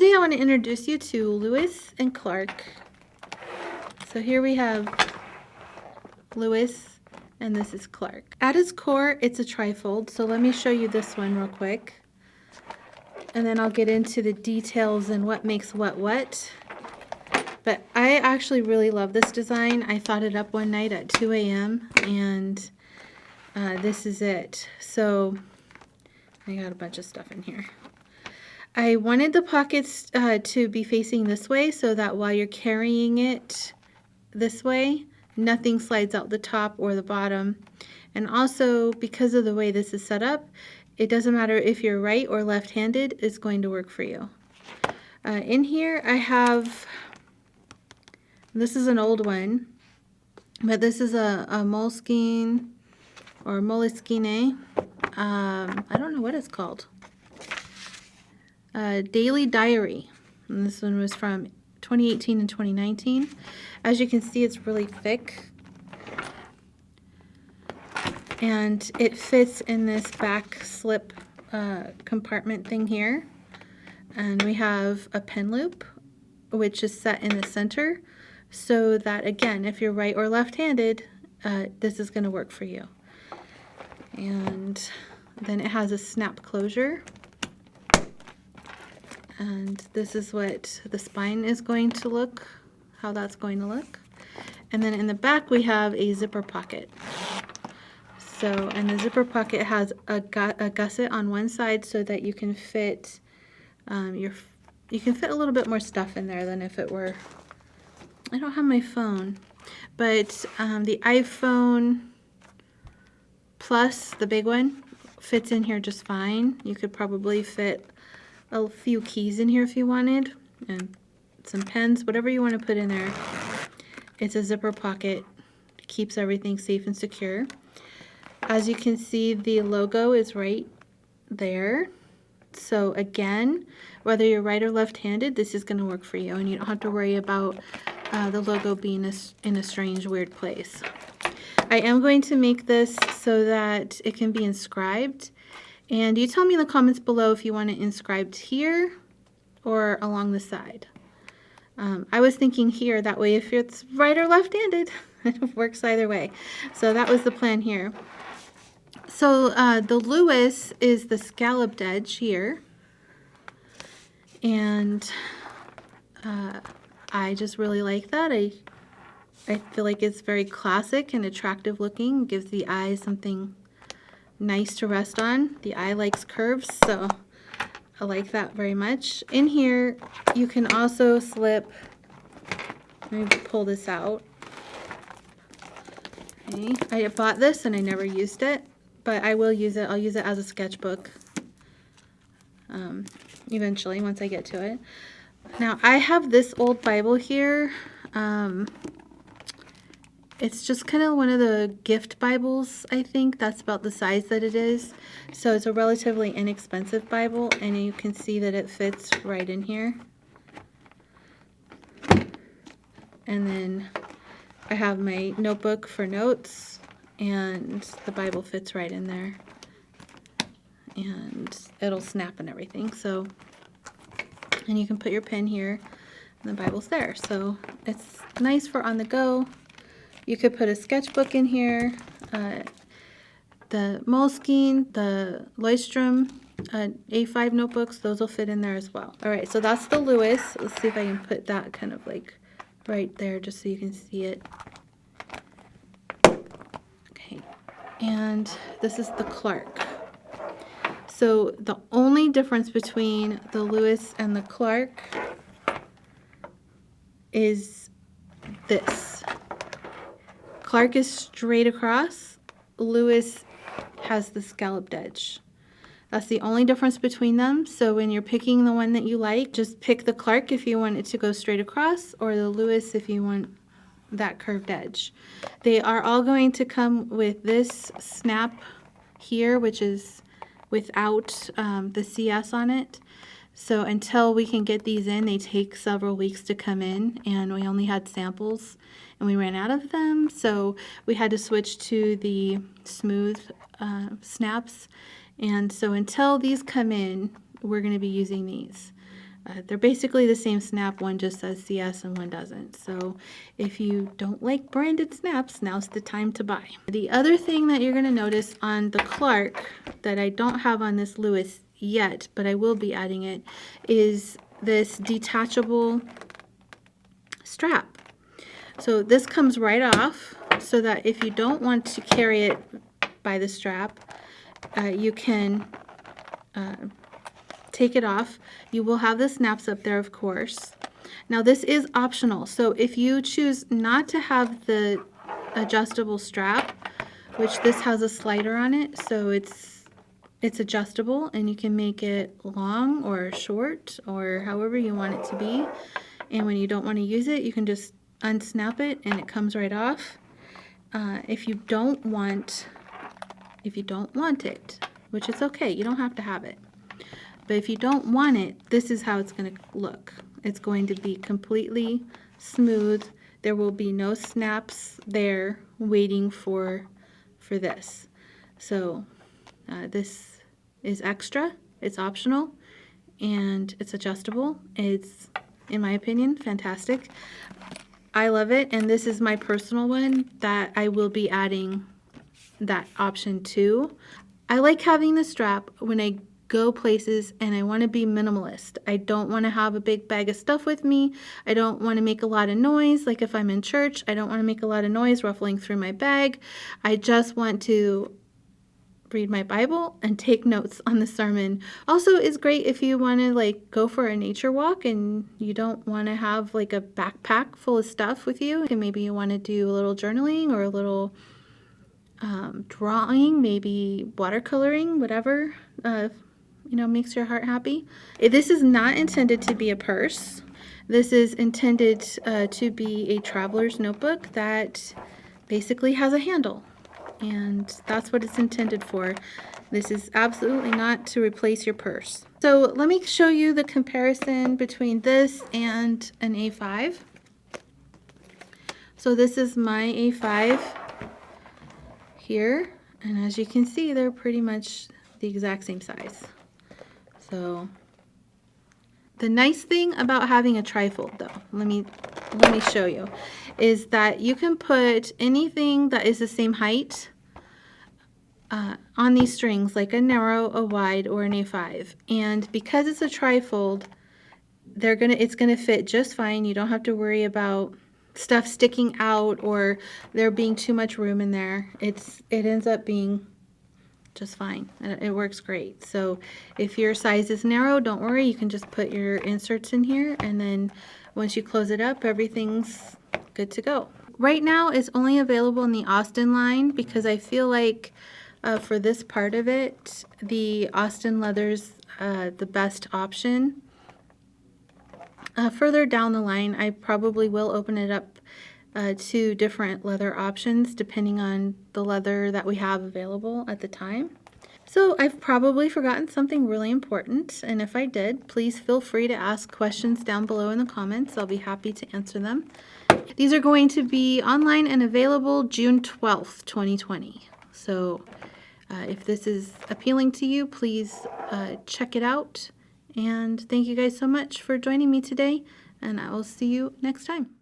today I want to introduce you to Lewis and Clark. So here we have Lewis and this is Clark. At its core, it's a trifold. So let me show you this one real quick. And then I'll get into the details and what makes what. But I actually really love this design. I thought it up one night at 2 a.m. and this is it. So I got a bunch of stuff in here. I wanted the pockets to be facing this way so that while you're carrying it this way, nothing slides out the top or the bottom. And also, because of the way this is set up, it doesn't matter if you're right or left-handed, it's going to work for you. In here I have, this is an old one, but this is a Moleskine or Moleskine. I don't know what it's called. Daily Diary. And this one was from 2018 and 2019. As you can see, it's really thick. And it fits in this back slip compartment thing here. And we have a pen loop, which is set in the center, so that, again, if you're right or left-handed, this is going to work for you. And then it has a snap closure. And this is what the spine is going to look, how that's going to look. And then in the back we have a zipper pocket. So, and the zipper pocket has a gusset on one side so that you can fit you can fit a little bit more stuff in there than if it were, I don't have my phone, but the iPhone Plus, the big one, fits in here just fine. You could probably fit a few keys in here if you wanted, and some pens, whatever you want to put in there. It's a zipper pocket, keeps everything safe and secure. As you can see, the logo is right there. So again, whether you're right or left-handed, this is going to work for you, and you don't have to worry about the logo being in a strange, weird place. I am going to make this so that it can be inscribed. And you tell me in the comments below if you want it inscribed here or along the side. I was thinking here, that way if it's right or left-handed, it works either way. So that was the plan here. So the Lewis is the scalloped edge here. And I just really like that. I feel like it's very classic and attractive looking. Gives the eye something nice to rest on. The eye likes curves, so I like that very much. In here, you can also slip, let me pull this out. Okay. I bought this and I never used it, but I will use it. I'll use it as a sketchbook eventually once I get to it. Now, I have this old Bible here. It's just kind of one of the gift Bibles, I think. That's about the size that it is. So it's a relatively inexpensive Bible, and you can see that it fits right in here. And then I have my notebook for notes, and the Bible fits right in there. And it'll snap and everything. So, and you can put your pen here, and the Bible's there. So it's nice for on the go. You could put a sketchbook in here, the Moleskine, the Leuchtturm, A5 notebooks, those will fit in there as well. All right, so that's the Lewis. Let's see if I can put that kind of like right there just so you can see it. Okay, and this is the Clark. So the only difference between the Lewis and the Clark is this. Clark is straight across. Lewis has the scalloped edge. That's the only difference between them. So when you're picking the one that you like, just pick the Clark if you want it to go straight across, or the Lewis if you want that curved edge. They are all going to come with this snap here, which is without the CS on it. So until we can get these in, they take several weeks to come in, and we only had samples and we ran out of them, so we had to switch to the smooth snaps. And so until these come in, we're going to be using these. They're basically the same snap, one just says CS and one doesn't. So if you don't like branded snaps, now's the time to buy. The other thing that you're going to notice on the Clark that I don't have on this Lewis yet, but I will be adding it, is this detachable strap. So this comes right off so that if you don't want to carry it by the strap, you can take it off. You will have the snaps up there, of course. Now this is optional, so if you choose not to have the adjustable strap, which this has a slider on it, so it's adjustable and you can make it long or short or however you want it to be. And when you don't want to use it, you can just unsnap it and it comes right off. If you don't want it, which is okay, you don't have to have it. But if you don't want it, this is how it's going to look. It's going to be completely smooth. There will be no snaps there waiting for this. So this is extra. It's optional and it's adjustable. It's, in my opinion, fantastic. I love it, and this is my personal one that I will be adding that option to. I like having the strap when I go places and I want to be minimalist. I don't want to have a big bag of stuff with me. I don't want to make a lot of noise. Like if I'm in church, I don't want to make a lot of noise ruffling through my bag. I just want to read my Bible and take notes on the sermon. Also, it's great if you want to like go for a nature walk and you don't want to have like a backpack full of stuff with you. And maybe you want to do a little journaling or a little drawing, maybe watercoloring, whatever makes your heart happy. This is not intended to be a purse. This is intended to be a traveler's notebook that basically has a handle, and that's what it's intended for. This is absolutely not to replace your purse. So let me show you the comparison between this and an A5. So this is my A5 here, and as you can see, they're pretty much the exact same size. So the nice thing about having a trifold, though, let me show you, is that you can put anything that is the same height on these strings, like a narrow, a wide, or an A5. And because it's a trifold, it's gonna fit just fine. You don't have to worry about stuff sticking out or there being too much room in there. It ends up being just fine. It works great. So if your size is narrow, don't worry, you can just put your inserts in here, and then once you close it up, everything's good to go. Right now it's only available in the Austin line because I feel like for this part of it, the Austin leather's the best option. Further down the line, I probably will open it up to different leather options depending on the leather that we have available at the time. So I've probably forgotten something really important, and if I did, please feel free to ask questions down below in the comments. I'll be happy to answer them. These are going to be online and available June 12th, 2020. So if this is appealing to you, please check it out. And thank you guys so much for joining me today, and I will see you next time.